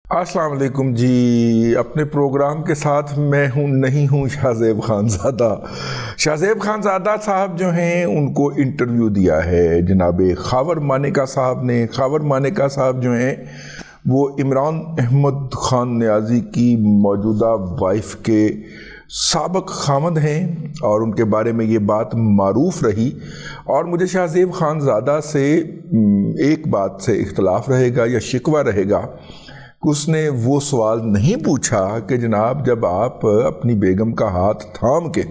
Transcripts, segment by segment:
السلام علیکم جی. اپنے پروگرام کے ساتھ میں نہیں ہوں شاہ زیب خانزادہ. شاہ زیب خانزادہ صاحب جو ہیں ان کو انٹرویو دیا ہے جناب خاور مانیکا صاحب نے. خاور مانیکا صاحب جو ہیں وہ عمران احمد خان نیازی کی موجودہ وائف کے سابق خامند ہیں اور ان کے بارے میں یہ بات معروف رہی. اور مجھے شاہ زیب خانزادہ سے ایک بات سے اختلاف رہے گا یا شکوہ رہے گا کہ اس نے وہ سوال نہیں پوچھا کہ جناب جب آپ اپنی بیگم کا ہاتھ تھام کے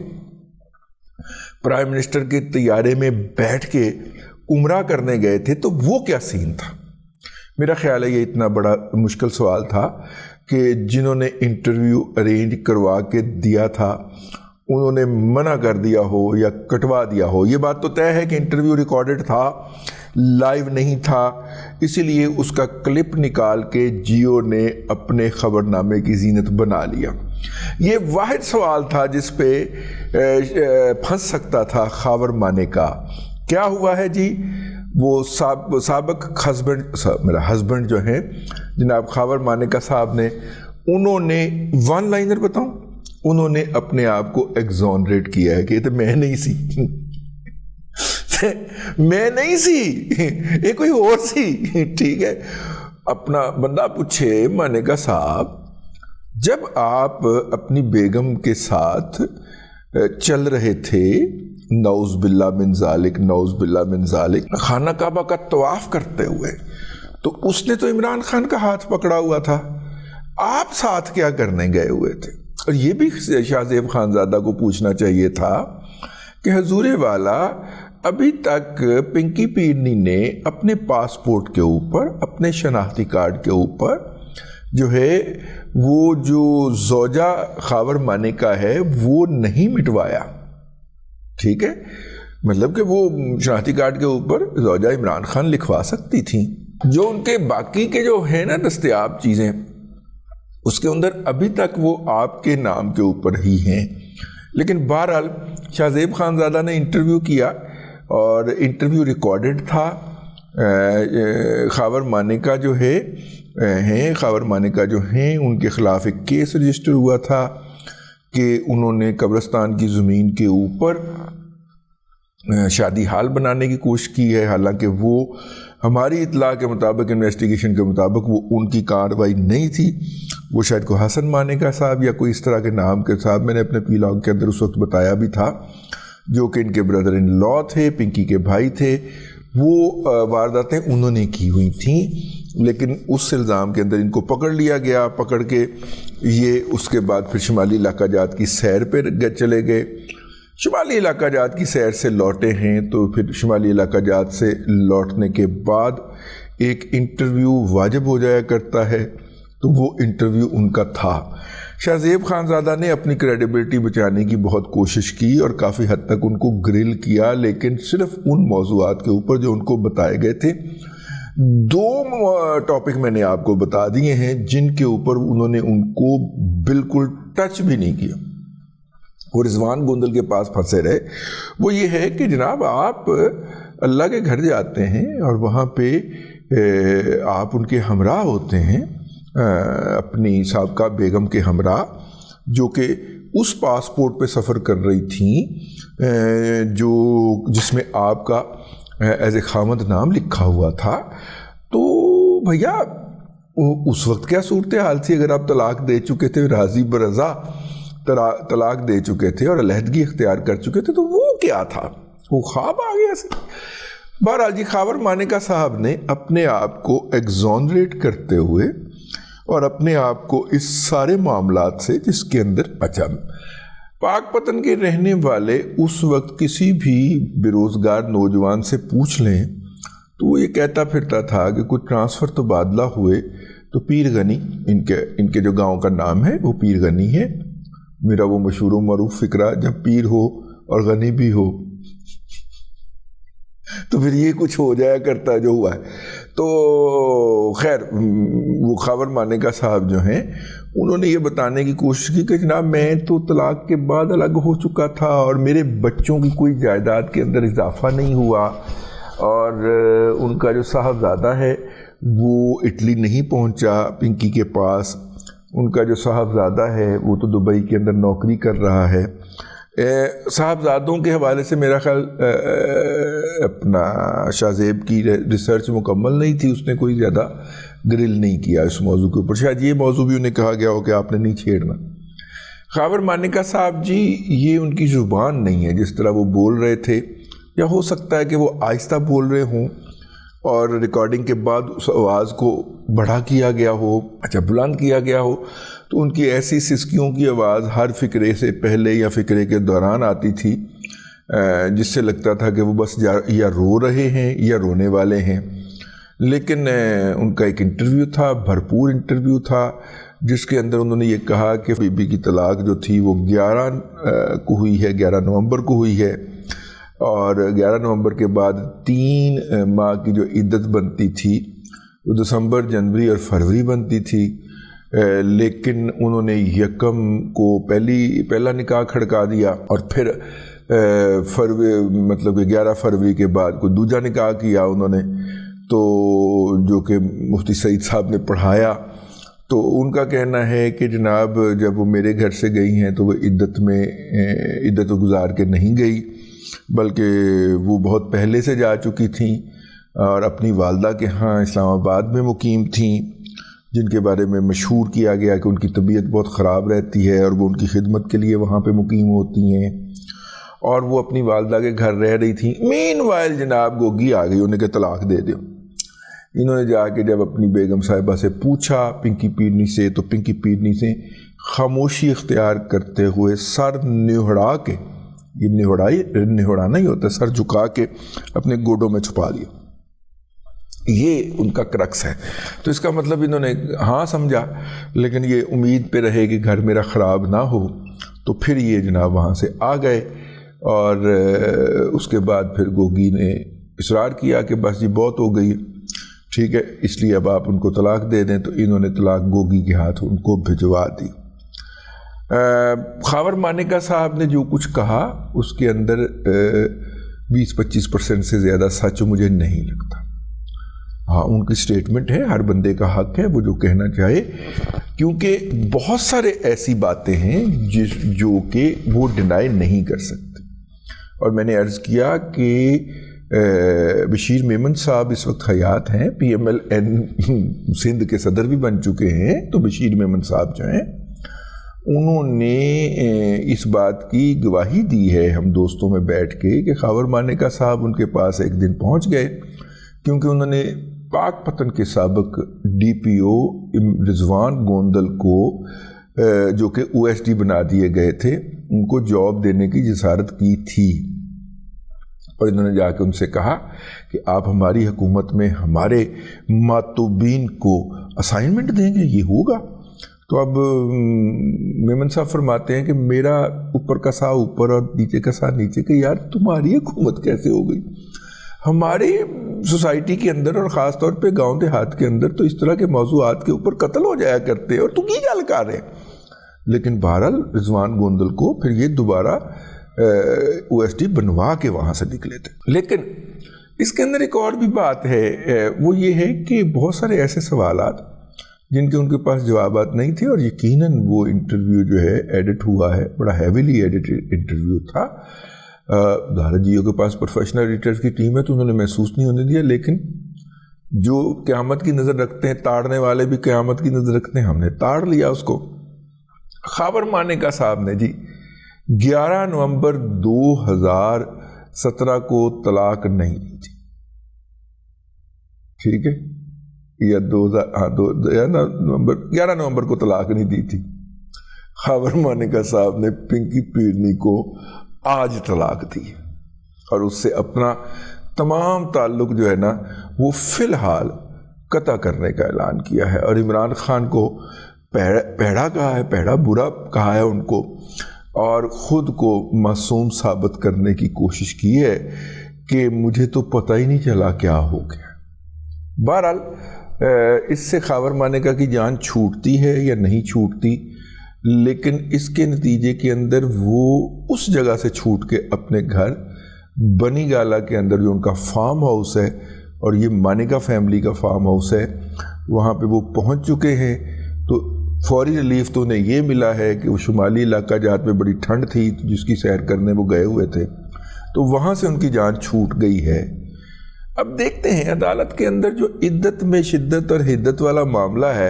پرائم منسٹر کے طیارے میں بیٹھ کے عمرہ کرنے گئے تھے تو وہ کیا سین تھا. میرا خیال ہے یہ اتنا بڑا مشکل سوال تھا کہ جنہوں نے انٹرویو ارینج کروا کے دیا تھا انہوں نے منع کر دیا ہو یا کٹوا دیا ہو. یہ بات تو طے ہے کہ انٹرویو ریکارڈڈ تھا, لائیو نہیں تھا, اسی لیے اس کا کلپ نکال کے جیو نے اپنے خبر نامے کی زینت بنا لیا. یہ واحد سوال تھا جس پہ پھنس سکتا تھا خاور مانیکا. کیا ہوا ہے جی؟ وہ سابق میرا ہسبینڈ جو ہیں جناب خاور مانیکا صاحب نے, انہوں نے ون لائنر بتاؤں, انہوں نے اپنے آپ کو ایگزونریٹ کیا ہے کہ یہ تو میں نہیں سی میں نہیں سی, یہ کوئی اور سی. ٹھیک ہے, اپنا بندہ پوچھے مانیکا صاحب جب آپ اپنی بیگم کے ساتھ چل رہے تھے نعوذ باللہ من ذالک نعوذ باللہ من ذالک خانہ کعبہ کا طواف کرتے ہوئے, تو اس نے تو عمران خان کا ہاتھ پکڑا ہوا تھا, آپ ساتھ کیا کرنے گئے ہوئے تھے؟ اور یہ بھی شاہ زیب خانزادہ کو پوچھنا چاہیے تھا کہ حضور والا ابھی تک پنکی پیرنی نے اپنے پاسپورٹ کے اوپر, اپنے شناختی کارڈ کے اوپر جو ہے وہ جو زوجہ خاور مانیکا ہے وہ نہیں مٹوایا. ٹھیک ہے, مطلب کہ وہ شناختی کارڈ کے اوپر زوجہ عمران خان لکھوا سکتی تھیں. جو ان کے باقی کے جو ہے نا دستیاب چیزیں اس کے اندر ابھی تک وہ آپ کے نام کے اوپر ہی ہیں. لیکن بہرحال شاہ زیب خانزادہ نے انٹرویو کیا اور انٹرویو ریکارڈڈ تھا. خاور مانیکا جو خاور مانیکا جو ہیں ان کے خلاف ایک کیس رجسٹر ہوا تھا کہ انہوں نے قبرستان کی زمین کے اوپر شادی ہال بنانے کی کوشش کی ہے. حالانکہ وہ ہماری اطلاع کے مطابق, انویسٹیگیشن کے مطابق وہ ان کی کارروائی نہیں تھی. وہ شاید کو حسن مانیکا صاحب یا کوئی اس طرح کے نام کے صاحب, میں نے اپنے پیلاگ کے اندر اس وقت بتایا بھی تھا, جو کہ ان کے بردر ان لا تھے, پنکی کے بھائی تھے. وہ وارداتیں انہوں نے کی ہوئی تھیں, لیکن اس الزام کے اندر ان کو پکڑ لیا گیا. پکڑ کے یہ اس کے بعد پھر شمالی علاقہ جات کی سیر پہ چلے گئے. شمالی علاقہ جات کی سیر سے لوٹے ہیں تو پھر شمالی علاقہ جات سے لوٹنے کے بعد ایک انٹرویو واجب ہو جایا کرتا ہے, تو وہ انٹرویو ان کا تھا. شاہ زیب خانزادہ نے اپنی کریڈیبلٹی بچانے کی بہت کوشش کی اور کافی حد تک ان کو گرل کیا, لیکن صرف ان موضوعات کے اوپر جو ان کو بتائے گئے تھے. 2 ٹاپک میں نے آپ کو بتا دیے ہیں جن کے اوپر انہوں نے ان کو بالکل ٹچ بھی نہیں کیا. وہ رضوان گوندل کے پاس پھنسے رہے. وہ یہ ہے کہ جناب آپ اللہ کے گھر جاتے ہیں اور وہاں پہ آپ ان کے ہمراہ ہوتے ہیں, اپنی سابقہ بیگم کے ہمراہ, جو کہ اس پاسپورٹ پہ سفر کر رہی تھیں جس میں آپ کا ایز اے خامد نام لکھا ہوا تھا. تو بھیا اس وقت کیا صورتحال تھی؟ اگر آپ طلاق دے چکے تھے, راضی برضا طلاق دے چکے تھے اور علیحدگی اختیار کر چکے تھے, تو وہ کیا تھا؟ وہ خواب آ گیا سے. بہرحال جی خاور مانیکا صاحب نے اپنے آپ کو ایگزونریٹ کرتے ہوئے اور اپنے آپ کو اس سارے معاملات سے, جس کے اندر پاک پتن کے رہنے والے اس وقت کسی بھی بے روزگار نوجوان سے پوچھ لیں تو وہ یہ کہتا پھرتا تھا کہ کوئی ٹرانسفر تو بادلہ ہوئے تو پیر غنی, ان کے جو گاؤں کا نام ہے وہ پیر غنی ہے. میرا وہ مشہور و معروف فکرہ, جب پیر ہو اور غنی بھی ہو تو پھر یہ کچھ ہو جایا کرتا ہے جو ہوا ہے. تو خیر وہ خاور مانیکا صاحب جو ہیں انہوں نے یہ بتانے کی کوشش کی کہ جناب میں تو طلاق کے بعد الگ ہو چکا تھا اور میرے بچوں کی کوئی جائیداد کے اندر اضافہ نہیں ہوا, اور ان کا جو صاحبزادہ ہے وہ اٹلی نہیں پہنچا پنکی کے پاس. ان کا جو صاحبزادہ ہے وہ تو دبئی کے اندر نوکری کر رہا ہے. صاحبزادوں کے حوالے سے میرا خیال اپنا شاہ زیب کی ریسرچ مکمل نہیں تھی, اس نے کوئی زیادہ گرل نہیں کیا اس موضوع کے اوپر. شاید یہ موضوع بھی انہیں کہا گیا ہو کہ آپ نے نہیں چھیڑنا. خاور مانیکا صاحب جی, یہ ان کی زبان نہیں ہے جس طرح وہ بول رہے تھے, یا ہو سکتا ہے کہ وہ آہستہ بول رہے ہوں اور ریکارڈنگ کے بعد اس آواز کو بڑھا کیا گیا ہو, اچھا بلند کیا گیا ہو, تو ان کی ایسی سسکیوں کی آواز ہر فقرے سے پہلے یا فقرے کے دوران آتی تھی جس سے لگتا تھا کہ وہ بس یا رو رہے ہیں یا رونے والے ہیں. لیکن ان کا ایک انٹرویو تھا, بھرپور انٹرویو تھا, جس کے اندر انہوں نے یہ کہا کہ بی بی کی طلاق جو تھی وہ 11 کو ہوئی ہے, 11 نومبر کو ہوئی ہے, اور 11 نومبر کے بعد 3 ماہ کی جو عدت بنتی تھی وہ دسمبر, جنوری اور فروری بنتی تھی. لیکن انہوں نے یکم کو پہلا نکاح کھڑکا دیا, اور پھر مطلب کہ 11 فروری کے بعد کوئی دوسرا نکاح کیا انہوں نے, تو جو کہ مفتی سعید صاحب نے پڑھایا. تو ان کا کہنا ہے کہ جناب جب وہ میرے گھر سے گئی ہیں تو وہ عدت گزار کے نہیں گئی, بلکہ وہ بہت پہلے سے جا چکی تھیں اور اپنی والدہ کے ہاں اسلام آباد میں مقیم تھیں, جن کے بارے میں مشہور کیا گیا کہ ان کی طبیعت بہت خراب رہتی ہے اور وہ ان کی خدمت کے لیے وہاں پہ مقیم ہوتی ہیں, اور وہ اپنی والدہ کے گھر رہ رہی تھیں. مین وائل جناب گوگی آ گئی, انہیں کہ طلاق دے دو. انہوں نے جا کے جب اپنی بیگم صاحبہ سے پوچھا پنکی پیرنی سے, تو پنکی پیرنی سے خاموشی اختیار کرتے ہوئے سر نہڑا کے, یہ نہڑانا ہی ہوتا ہے, سر جھکا کے اپنے گوڈوں میں چھپا لیا. یہ ان کا کرکس ہے. تو اس کا مطلب انہوں نے ہاں سمجھا, لیکن یہ امید پہ رہے کہ گھر میرا خراب نہ ہو, تو پھر یہ جناب وہاں سے آ گئے. اور اس کے بعد پھر گوگی نے اصرار کیا کہ بس جی بہت ہو گئی, ٹھیک ہے, اس لیے اب آپ ان کو طلاق دے دیں. تو انہوں نے طلاق گوگی کے ہاتھ ان کو بھجوا دی. خاور مانیکا صاحب نے جو کچھ کہا اس کے اندر 20-25% سے زیادہ سچ مجھے نہیں لگتا. ہاں, ان کی سٹیٹمنٹ ہے, ہر بندے کا حق ہے وہ جو کہنا چاہے, کیونکہ بہت سارے ایسی باتیں ہیں جو کہ وہ ڈینائی نہیں کر سکتے. اور میں نے عرض کیا کہ بشیر میمن صاحب اس وقت حیات ہیں, P M L N Sindh کے صدر بھی بن چکے ہیں. تو بشیر میمن صاحب جو ہیں انہوں نے اس بات کی گواہی دی ہے ہم دوستوں میں بیٹھ کے کہ خاور مانیکا صاحب ان کے پاس ایک دن پہنچ گئے, کیونکہ انہوں نے پاک پتن کے سابق ڈی پی او رضوان گوندل کو جو کہ او ایس ڈی بنا دیے گئے تھے, ان کو جاب دینے کی جسارت کی تھی. اور انہوں نے جا کے ان سے کہا کہ آپ ہماری حکومت میں ہمارے ماتوبین کو اسائنمنٹ دیں گے, یہ ہوگا. تو اب میمن صاحب فرماتے ہیں کہ میرا اوپر کا سا اوپر اور نیچے کا سا نیچے, کہ یار تمہاری حکومت کیسے ہو گئی؟ ہماری سوسائٹی کے اندر اور خاص طور پہ گاؤں دیہات کے اندر تو اس طرح کے موضوعات کے اوپر قتل ہو جایا کرتے ہیں, اور تو کی گل کر رہے ہیں. لیکن بہرحال رضوان گوندل کو پھر یہ دوبارہ او ایس ڈی بنوا کے وہاں سے نکلے تھے. لیکن اس کے اندر ایک اور بھی بات ہے, وہ یہ ہے کہ بہت سارے ایسے سوالات جن کے ان کے پاس جوابات نہیں تھے, اور یقیناً وہ انٹرویو جو ہے ایڈٹ ہوا ہے, بڑا ہیویلی ایڈیٹڈ انٹرویو تھا. دھارت جیو کے پاس پروفیشنل ایڈیٹرز کی ٹیم ہے تو انہوں نے محسوس نہیں ہونے دیا, لیکن جو قیامت کی نظر رکھتے ہیں, تاڑنے والے بھی قیامت کی نظر رکھتے ہیں, ہم نے تاڑ لیا اس کو. خاور مانیکا صاحب نے جی 11 نومبر 2017 کو طلاق نہیں دی تھی, ٹھیک ہے, یا 11 نومبر کو طلاق نہیں دی تھی. خاور مانیکا صاحب نے پنکی پیرنی کو آج طلاق دی, اور اس سے اپنا تمام تعلق جو ہے نا وہ فی الحال قطع کرنے کا اعلان کیا ہے. اور عمران خان کو پیڑا کہا ہے, پیڑا برا کہا ہے ان کو, اور خود کو معصوم ثابت کرنے کی کوشش کی ہے کہ مجھے تو پتہ ہی نہیں چلا کیا ہو گیا. بہرحال اس سے خاور مانیکا کی جان چھوٹتی ہے یا نہیں چھوٹتی, لیکن اس کے نتیجے کے اندر وہ اس جگہ سے چھوٹ کے اپنے گھر بنی گالا کے اندر جو ان کا فارم ہاؤس ہے اور یہ مانیکا فیملی کا فارم ہاؤس ہے، وہاں پہ وہ پہنچ چکے ہیں۔ تو فوری ریلیف تو انہیں یہ ملا ہے کہ وہ شمالی علاقہ جات میں بڑی ٹھنڈ تھی جس کی سیر کرنے وہ گئے ہوئے تھے، تو وہاں سے ان کی جان چھوٹ گئی ہے۔ اب دیکھتے ہیں عدالت کے اندر جو عدت میں شدت اور حدت والا معاملہ ہے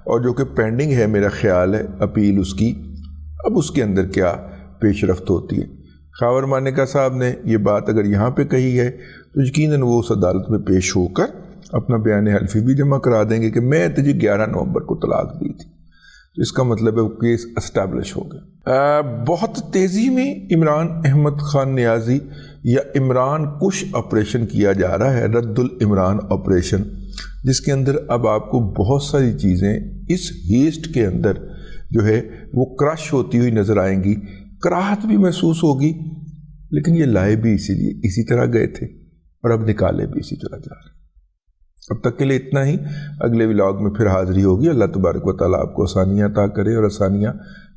اور جو کہ پینڈنگ ہے میرا خیال ہے اپیل اس کی، اب اس کے اندر کیا پیش رفت ہوتی ہے۔ خاور مانیکا صاحب نے یہ بات اگر یہاں پہ کہی ہے تو یقیناً وہ اس عدالت میں پیش ہو کر اپنا بیان حلفی بھی جمع کرا دیں گے کہ میں تجھے 11 نومبر کو طلاق دی تھی، تو اس کا مطلب ہے وہ کیس اسٹیبلش ہو گیا۔ بہت تیزی میں عمران احمد خان نیازی یا عمران کش آپریشن کیا جا رہا ہے، رد العمران آپریشن، جس کے اندر اب آپ کو بہت ساری چیزیں اس ہیسٹ کے اندر جو ہے وہ کرش ہوتی ہوئی نظر آئیں گی، کراہت بھی محسوس ہوگی، لیکن یہ لائے بھی اسی طرح گئے تھے اور اب نکالے بھی اسی طرح جا رہے ہیں۔ اب تک کے لیے اتنا ہی، اگلے ولاگ میں پھر حاضری ہوگی۔ اللہ تبارک و تعالیٰ آپ کو آسانیاں عطا کرے اور آسانیاں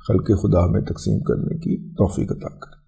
خلق خدا میں تقسیم کرنے کی توفیق عطا کرے۔